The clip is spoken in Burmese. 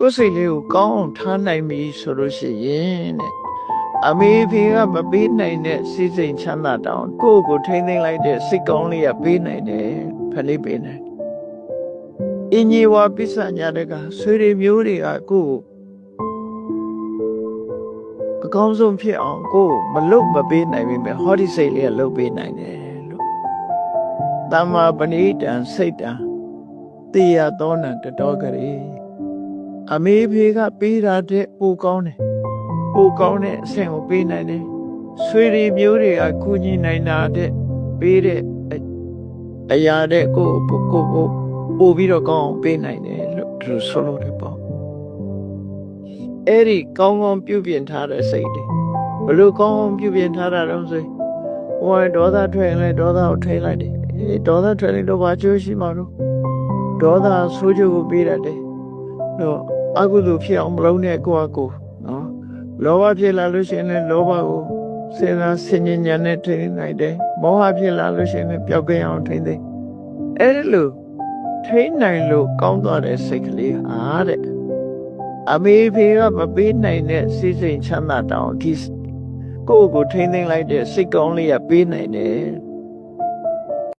ကိုယ်စိတ်လေးကိုကောင်းအောင်ထားနိုင်ပြီဆိုလို့ရှိရင်တဲ့အမေဖေကမပေးနိုင်တဲ့စိစိမ်ချမ်းသာတောင်ကိုယ့်ကိုထိမ့်သိမ့်လိုက်တဲ့စိတ်ကောင်းလေးကပေးနိုင်တယ်ဖလေးပေးနိုင်အင်းကြီးဝါပစ္စညာတကဆွေတွေမျိုးတွေကကိုယ့်အကောင်းဆုံးဖြစ်အောင်ကိုယ်မလုပ်မပေးနိုင်ပေမဲ့ဟောဒီစိတ်လေးကလုပ်ပေးနိုင်တယ်လို့တမ္မာပဏိတံစိတ်တံတေယသောနံတတော်ကလေးအမေဖေကပေးတာတဲ့ပိုကောင်းတယ်ပိုကောင်းတဲ့အဆင့်ကိုပေးနိုင်တယ်ဆွေတွေမျိုးတွေကကူညီနိုင်တာတဲ့ပေးတဲ့အရာတဲ့ကိုပို့ပြီးတော့ကောင်းအောင်ပေးနိုင်တယ်လို့သူဆိုလို့တယ်ပေါ့အဲ့ဒီကောင်းကောင်းပြုပြင်ထားတဲ့စိတ်တွေဘလို့ကောင်းကောင်းပြုပြင်ထားတာတော့ဆိုဟိုဒေါသထွက်ရင်လည်းဒေါသကိုထိလိုက်တယ်ဒေါသထွက်ရင်တော့ဘာကျိုးရှိမှာလို့ဒေါသဆိုးကျိုးကိုပေးရတယ်တော့အကုသိုလ်ဖြစ်အောင်မလုပ်နဲ့ကိုယ့်အကိုနော်လောဘဖြစ်လာလို့ရှိရင်လည်းလောဘကိုစေနာဆင်ញဉာဏ်နဲ့ထိနိုင်တယ်မောဟဖြစ်လာလို့ရှိရင်လည်းပျောက်ကင်းအောင်ထိသိအဲ့ဒီလိုထိနိုင်လို့ကောင်းသွားတဲ့စိတ်ကလေးအားတဲ့အမေဖေကမပေးနိုင်တဲ့စိတ်စိမ်ချမ်းသာတောင်ဒီကိုယ့်ကိုထိသိလိုက်တဲ့စိတ်ကောင်းလေးကပေးနိုင်တယ်